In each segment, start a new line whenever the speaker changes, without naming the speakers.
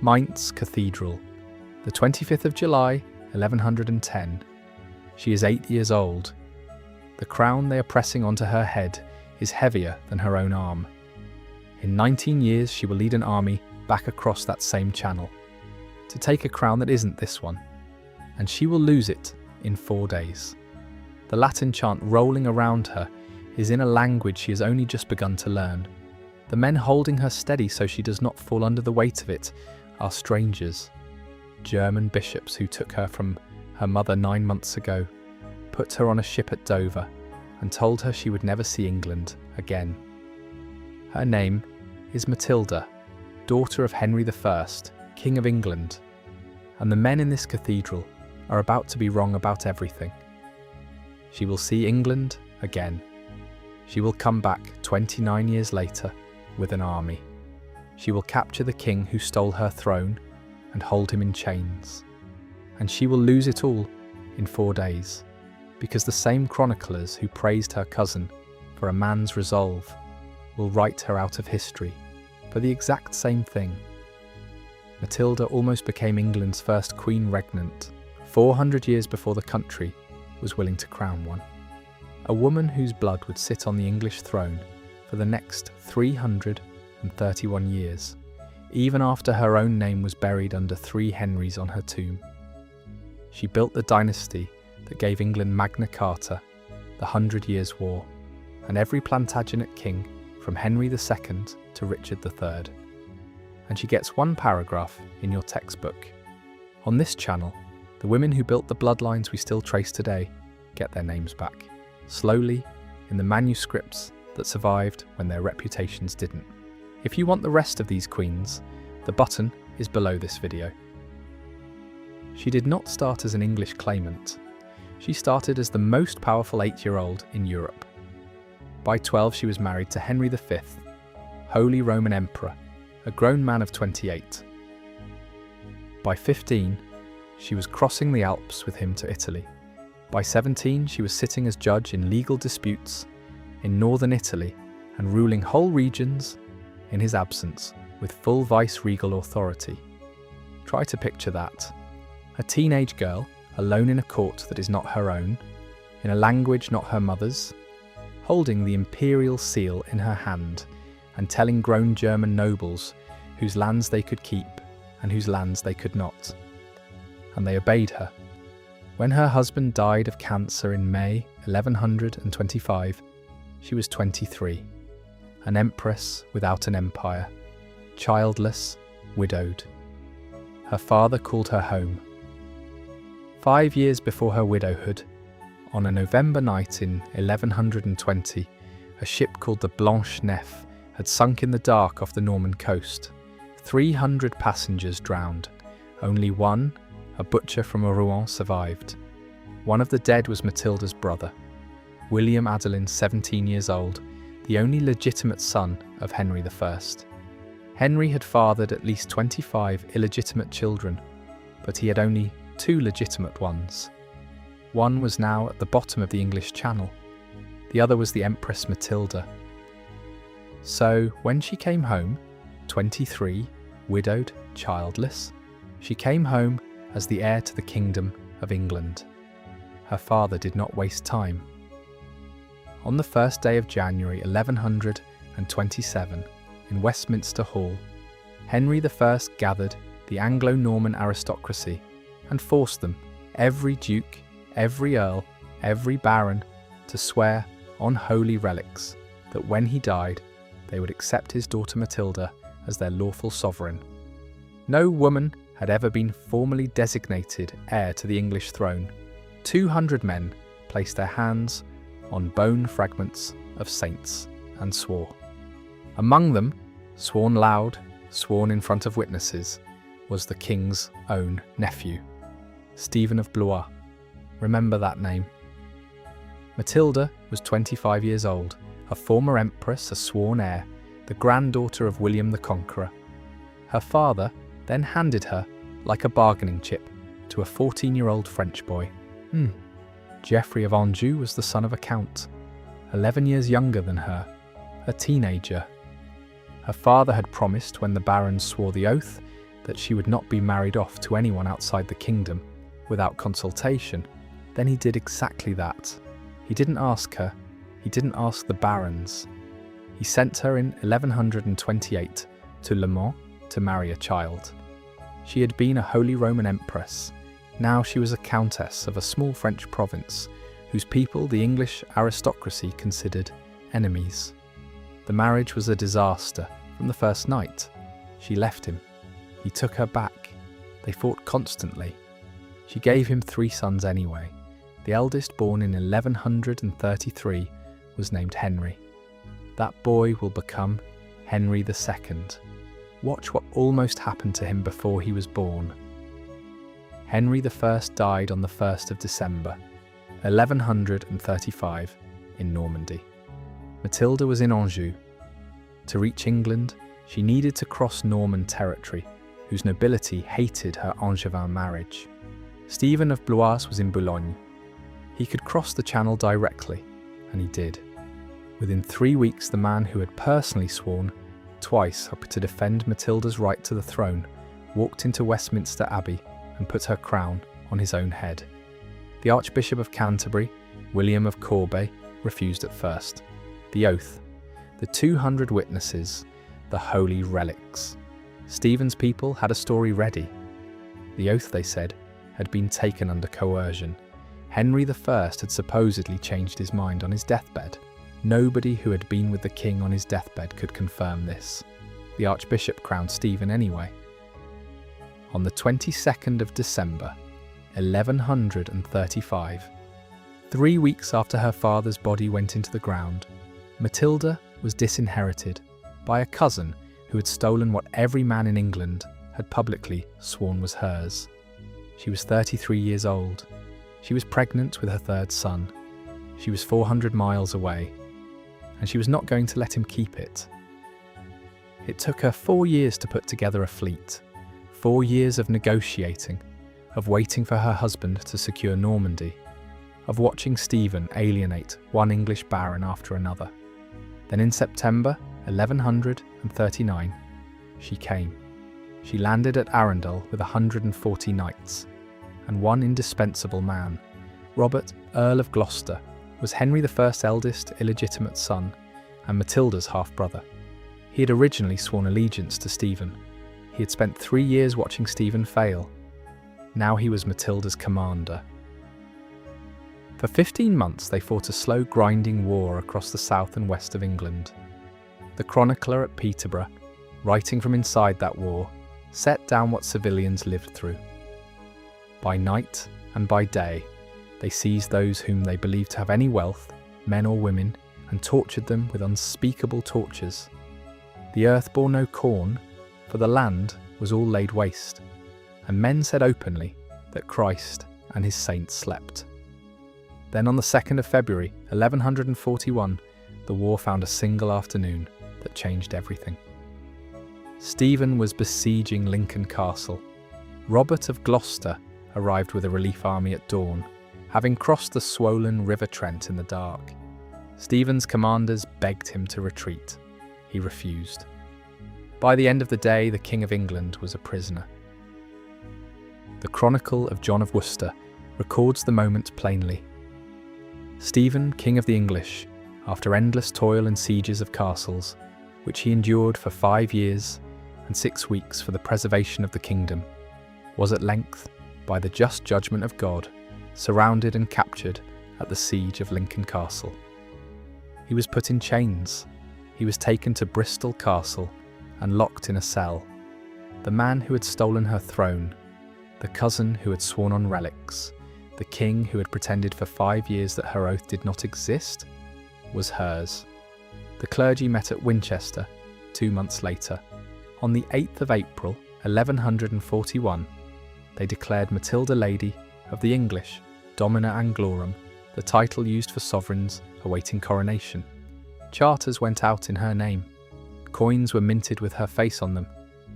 Mainz Cathedral, the 25th of July, 1110. She is 8 years old. The crown they are pressing onto her head is heavier than her own arm. In 19 years she will lead an army back across that same channel, to take a crown that isn't this one, and she will lose it in 4 days. The Latin chant rolling around her is in a language she has only just begun to learn. The men holding her steady so she does not fall under the weight of it are strangers. German bishops who took her from her mother 9 months ago, put her on a ship at Dover, and told her she would never see England again. Her name is Matilda, daughter of Henry I, King of England, and the men in this cathedral are about to be wrong about everything. She will see England again. She will come back 29 years later with an army. She will capture the king who stole her throne and hold him in chains. And she will lose it all in 4 days, because the same chroniclers who praised her cousin for a man's resolve will write her out of history for the exact same thing. Matilda almost became England's first queen regnant, 400 years before the country was willing to crown one. A woman whose blood would sit on the English throne for the next 331 years, even after her own name was buried under 3 Henrys on her tomb. She built the dynasty that gave England Magna Carta, the 100 Years' War, and every Plantagenet king from Henry II to Richard III. And she gets 1 paragraph in your textbook. On this channel, the women who built the bloodlines we still trace today get their names back, slowly, in the manuscripts that survived when their reputations didn't. If you want the rest of these queens, the button is below this video. She did not start as an English claimant. She started as the most powerful 8-year-old in Europe. By 12 she was married to Henry V, Holy Roman Emperor, a grown man of 28. By 15, she was crossing the Alps with him to Italy. By 17, she was sitting as judge in legal disputes in northern Italy and ruling whole regions in his absence with full vice-regal authority. Try to picture that. A teenage girl, alone in a court that is not her own, in a language not her mother's, holding the imperial seal in her hand and telling grown German nobles whose lands they could keep and whose lands they could not. And they obeyed her. When her husband died of cancer in May 1125, she was 23, an empress without an empire, childless, widowed. Her father called her home. 5 years before her widowhood, on a November night in 1120, a ship called the Blanche Nef had sunk in the dark off the Norman coast. 300 passengers drowned. Only one, a butcher from Rouen, survived. One of the dead was Matilda's brother, William Adelin, 17 years old, the only legitimate son of Henry I. Henry had fathered at least 25 illegitimate children, but he had only 2 legitimate ones. One was now at the bottom of the English Channel. The other was the Empress Matilda. So, when she came home, 23, widowed, childless, she came home as the heir to the Kingdom of England. Her father did not waste time. On the first day of January 1127, in Westminster Hall, Henry I gathered the Anglo-Norman aristocracy and forced them, every duke, every earl, every baron, to swear on holy relics that when he died, they would accept his daughter Matilda as their lawful sovereign. No woman had ever been formally designated heir to the English throne. 200 men placed their hands on bone fragments of saints and swore. Among them, sworn loud, sworn in front of witnesses, was the king's own nephew, Stephen of Blois. Remember that name. Matilda was 25 years old, a former empress, a sworn heir, the granddaughter of William the Conqueror. Her father then handed her, like a bargaining chip, to a 14-year-old French boy. Geoffrey of Anjou was the son of a count, 11 years younger than her, a teenager. Her father had promised when the barons swore the oath that she would not be married off to anyone outside the kingdom without consultation, then he did exactly that. He didn't ask her, he didn't ask the barons. He sent her in 1128 to Le Mans to marry a child. She had been a Holy Roman Empress. Now she was a countess of a small French province, whose people the English aristocracy considered enemies. The marriage was a disaster from the first night. She left him. He took her back. They fought constantly. She gave him 3 sons anyway. The eldest, born in 1133, was named Henry. That boy will become Henry II. Watch what almost happened to him before he was born. Henry I died on the 1st of December, 1135, in Normandy. Matilda was in Anjou. To reach England, she needed to cross Norman territory, whose nobility hated her Angevin marriage. Stephen of Blois was in Boulogne. He could cross the Channel directly, and he did. Within 3 weeks, the man who had personally sworn twice up to defend Matilda's right to the throne walked into Westminster Abbey and put her crown on his own head. The Archbishop of Canterbury, William of Corbeil, refused at first. The oath, the 200 witnesses, the holy relics. Stephen's people had a story ready. The oath, they said, had been taken under coercion. Henry I had supposedly changed his mind on his deathbed. Nobody who had been with the king on his deathbed could confirm this. The Archbishop crowned Stephen anyway. On the 22nd of December, 1135, 3 weeks after her father's body went into the ground, Matilda was disinherited by a cousin who had stolen what every man in England had publicly sworn was hers. She was 33 years old. She was pregnant with her 3rd son. She was 400 miles away, and she was not going to let him keep it. It took her 4 years to put together a fleet, 4 years of negotiating, of waiting for her husband to secure Normandy, of watching Stephen alienate one English baron after another. Then in September 1139, she came. She landed at Arundel with 140 knights, and one indispensable man. Robert, Earl of Gloucester, was Henry I's eldest illegitimate son and Matilda's half-brother. He had originally sworn allegiance to Stephen. He had spent 3 years watching Stephen fail. Now he was Matilda's commander. For 15 months they fought a slow, grinding war across the south and west of England. The chronicler at Peterborough, writing from inside that war, set down what civilians lived through. By night and by day, they seized those whom they believed to have any wealth, men or women, and tortured them with unspeakable tortures. The earth bore no corn, for the land was all laid waste, and men said openly that Christ and his saints slept. Then on the 2nd of February, 1141, the war found a single afternoon that changed everything. Stephen was besieging Lincoln Castle. Robert of Gloucester arrived with a relief army at dawn, having crossed the swollen River Trent in the dark. Stephen's commanders begged him to retreat. He refused. By the end of the day, the King of England was a prisoner. The Chronicle of John of Worcester records the moment plainly. Stephen, King of the English, after endless toil and sieges of castles, which he endured for 5 years and 6 weeks for the preservation of the kingdom, was at length, by the just judgment of God, surrounded and captured at the siege of Lincoln Castle. He was put in chains. He was taken to Bristol Castle and locked in a cell. The man who had stolen her throne, the cousin who had sworn on relics, the king who had pretended for 5 years that her oath did not exist, was hers. The clergy met at Winchester 2 months later. On the 8th of April, 1141, they declared Matilda Lady of the English, Domina Anglorum, the title used for sovereigns awaiting coronation. Charters went out in her name. Coins were minted with her face on them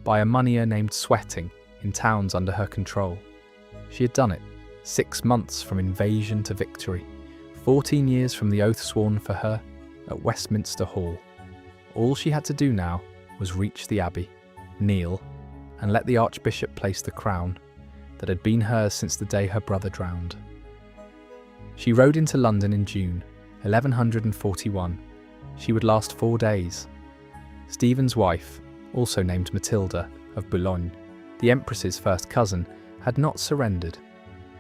by a moneyer named Sweating in towns under her control. She had done it 6 months from invasion to victory, 14 years from the oath sworn for her at Westminster Hall. All she had to do now was reach the Abbey, kneel, and let the archbishop place the crown that had been hers since the day her brother drowned. She rode into London in June 1141. She would last 4 days. Stephen's wife, also named Matilda of Boulogne, the Empress's first cousin, had not surrendered.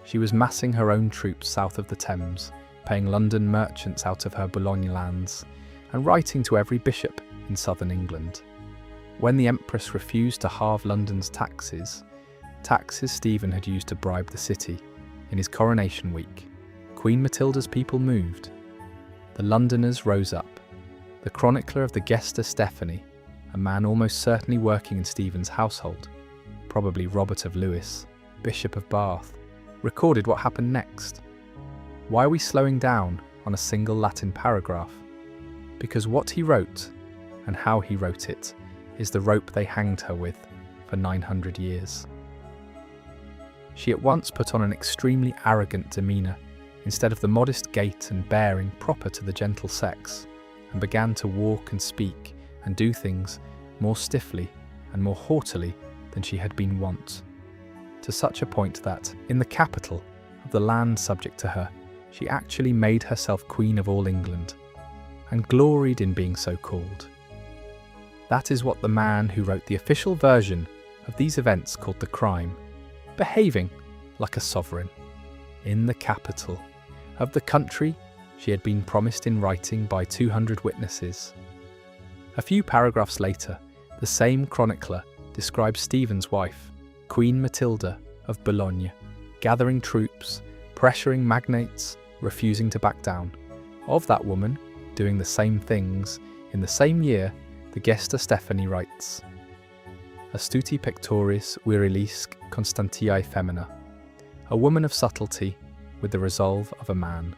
She was massing her own troops south of the Thames, paying London merchants out of her Boulogne lands, and writing to every bishop in southern England. When the Empress refused to halve London's taxes Stephen had used to bribe the city, in his coronation week, Queen Matilda's people moved. The Londoners rose up. The chronicler of the Gesta Stephanie, a man almost certainly working in Stephen's household, probably Robert of Lewis, Bishop of Bath, recorded what happened next. Why are we slowing down on a single Latin paragraph? Because what he wrote, and how he wrote it, is the rope they hanged her with for 900 years. She at once put on an extremely arrogant demeanour, instead of the modest gait and bearing proper to the gentle sex, and began to walk and speak and do things more stiffly and more haughtily than she had been wont, to such a point that, in the capital of the land subject to her, she actually made herself Queen of all England, and gloried in being so called. That is what the man who wrote the official version of these events called the crime, behaving like a sovereign, in the capital of the country she had been promised in writing by 200 witnesses. A few paragraphs later, the same chronicler describes Stephen's wife, Queen Matilda of Boulogne, gathering troops, pressuring magnates, refusing to back down. Of that woman, doing the same things, in the same year, the Gesta Stephanie writes, Astuti pectoris virilisque constantiae femina, a woman of subtlety with the resolve of a man.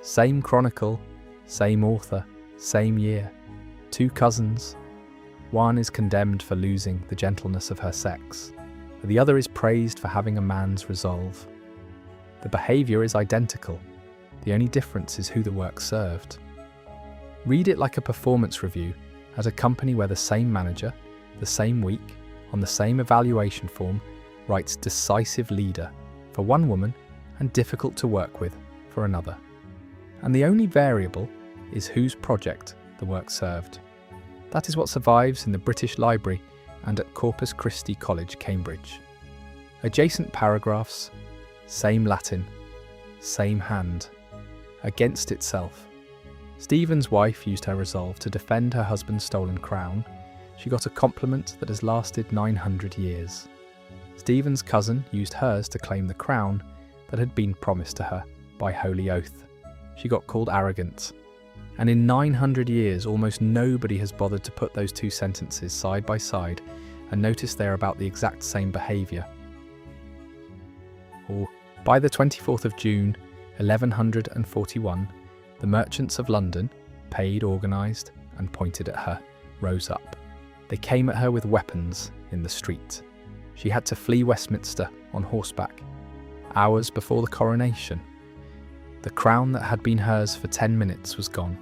Same chronicle, same author, same year, 2 cousins. One is condemned for losing the gentleness of her sex, the other is praised for having a man's resolve. The behaviour is identical, the only difference is who the work served. Read it like a performance review at a company where the same manager, the same week, on the same evaluation form, writes decisive leader for one woman and difficult to work with for another. And the only variable is whose project the work served. That is what survives in the British Library and at Corpus Christi College, Cambridge. Adjacent paragraphs, same Latin, same hand, against itself. Stephen's wife used her resolve to defend her husband's stolen crown. She got a compliment that has lasted 900 years. Stephen's cousin used hers to claim the crown that had been promised to her by holy oath. She got called arrogant. And in 900 years, almost nobody has bothered to put those 2 sentences side by side and notice they are about the exact same behaviour. Or, by the 24th of June, 1141, the merchants of London, paid, organised, and pointed at her, rose up. They came at her with weapons in the street. She had to flee Westminster on horseback, hours before the coronation. The crown that had been hers for 10 minutes was gone.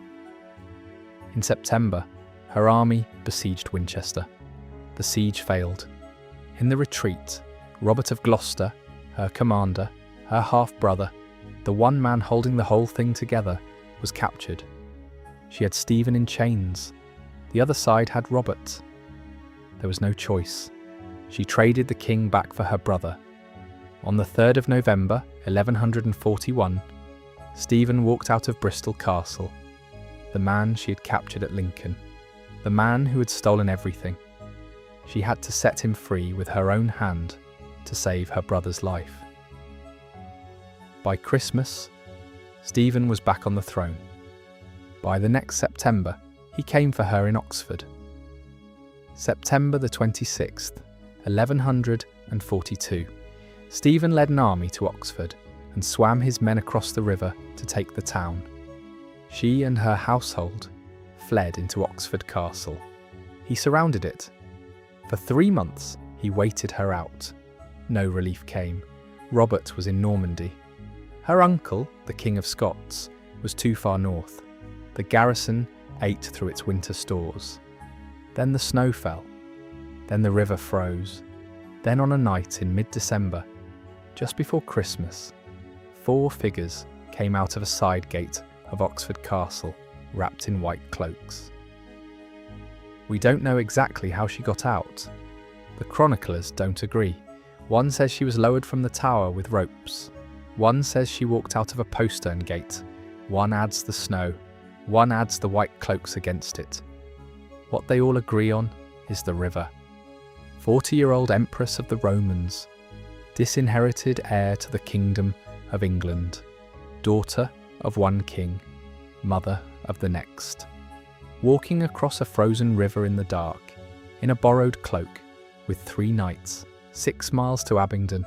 In September, her army besieged Winchester. The siege failed. In the retreat, Robert of Gloucester, her commander, her half-brother, the one man holding the whole thing together, was captured. She had Stephen in chains. The other side had Robert. There was no choice. She traded the king back for her brother. On the 3rd of November, 1141, Stephen walked out of Bristol Castle, the man she had captured at Lincoln, the man who had stolen everything. She had to set him free with her own hand to save her brother's life. By Christmas, Stephen was back on the throne. By the next September, he came for her in Oxford. September the 26th, 1142, Stephen led an army to Oxford and swam his men across the river to take the town. She and her household fled into Oxford Castle. He surrounded it. For 3 months, he waited her out. No relief came. Robert was in Normandy. Her uncle, the King of Scots, was too far north. The garrison ate through its winter stores. Then the snow fell. Then the river froze. Then on a night in mid-December, just before Christmas, 4 figures came out of a side gate of Oxford Castle, wrapped in white cloaks. We don't know exactly how she got out. The chroniclers don't agree. One says she was lowered from the tower with ropes. One says she walked out of a postern gate. One adds the snow. One adds the white cloaks against it. What they all agree on is the river. 40-year-old Empress of the Romans, disinherited heir to the kingdom of England, daughter of one king, mother of the next, walking across a frozen river in the dark, in a borrowed cloak, with 3 knights, 6 miles to Abingdon,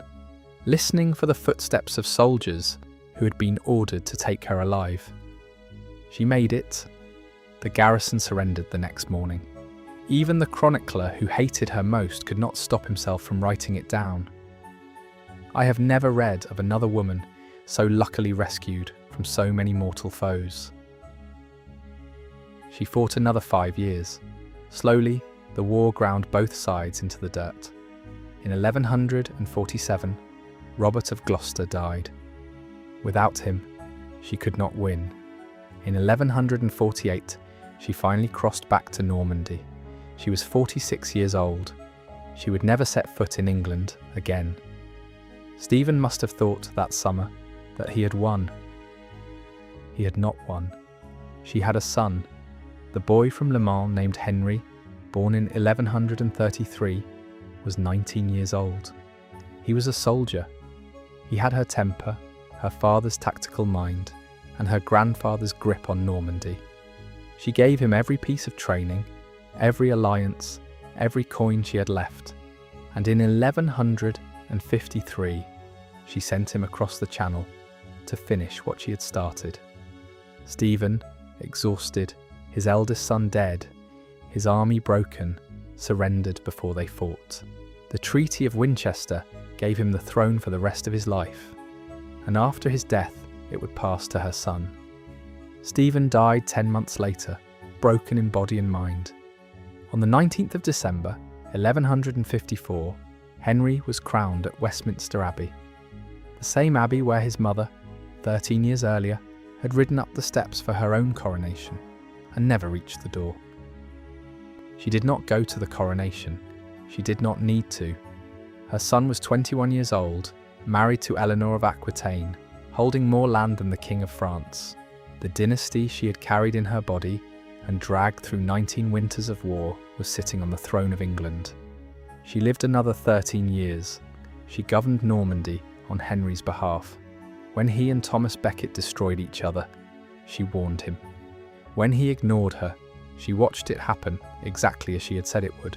listening for the footsteps of soldiers who had been ordered to take her alive. She made it. The garrison surrendered the next morning. Even the chronicler who hated her most could not stop himself from writing it down. I have never read of another woman so luckily rescued from so many mortal foes. She fought another 5 years. Slowly, the war ground both sides into the dirt. In 1147, Robert of Gloucester died. Without him, she could not win. In 1148, she finally crossed back to Normandy. She was 46 years old. She would never set foot in England again. Stephen must have thought that summer that he had won. He had not won. She had a son. The boy from Le Mans named Henry, born in 1133, was 19 years old. He was a soldier. He had her temper, her father's tactical mind, and her grandfather's grip on Normandy. She gave him every piece of training, every alliance, every coin she had left, and in 1153 she sent him across the Channel to finish what she had started. Stephen, exhausted, his eldest son dead, his army broken, surrendered before they fought. The Treaty of Winchester gave him the throne for the rest of his life, and after his death it would pass to her son. Stephen died 10 months later, broken in body and mind. On the 19th of December, 1154, Henry was crowned at Westminster Abbey, the same abbey where his mother, 13 years earlier, had ridden up the steps for her own coronation and never reached the door. She did not go to the coronation. She did not need to. Her son was 21 years old, married to Eleanor of Aquitaine, holding more land than the King of France. The dynasty she had carried in her body and dragged through 19 winters of war was sitting on the throne of England. She lived another 13 years. She governed Normandy on Henry's behalf. When he and Thomas Becket destroyed each other, she warned him. When he ignored her, she watched it happen exactly as she had said it would.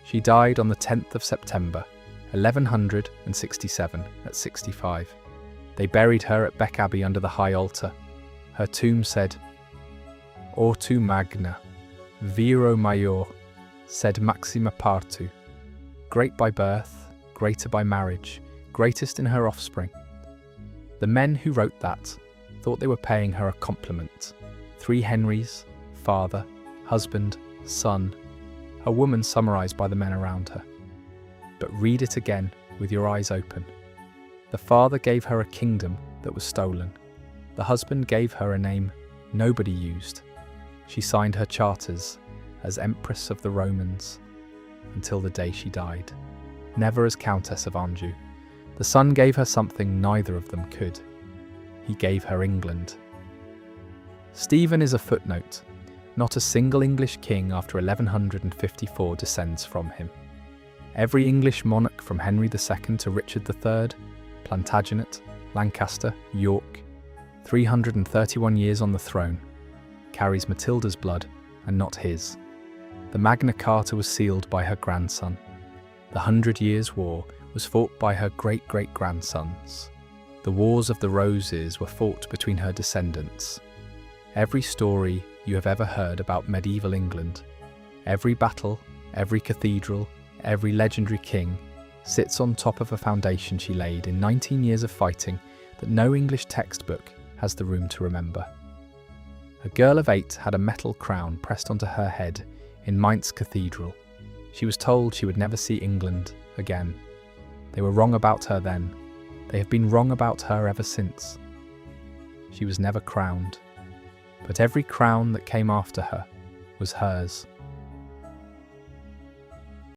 She died on the 10th of September, 1167, at 65. They buried her at Bec Abbey under the high altar. Her tomb said, Ortu magna, viro major, sed maxima partu. Great by birth, greater by marriage, greatest in her offspring. The men who wrote that thought they were paying her a compliment. 3 Henrys, father, husband, son, a woman summarised by the men around her. But read it again with your eyes open. The father gave her a kingdom that was stolen. The husband gave her a name nobody used. She signed her charters as Empress of the Romans until the day she died, never as Countess of Anjou. The son gave her something neither of them could. He gave her England. Stephen is a footnote. Not a single English king after 1154 descends from him. Every English monarch from Henry II to Richard III, Plantagenet, Lancaster, York, 331 years on the throne, carries Matilda's blood and not his. The Magna Carta was sealed by her grandson. The 100 Years' War was fought by her great-great-grandsons. The Wars of the Roses were fought between her descendants. Every story you have ever heard about medieval England, every battle, every cathedral, every legendary king, sits on top of a foundation she laid in 19 years of fighting that no English textbook has the room to remember. A girl of 8 had a metal crown pressed onto her head in Mainz Cathedral. She was told she would never see England again. They were wrong about her then. They have been wrong about her ever since. She was never crowned, but every crown that came after her was hers.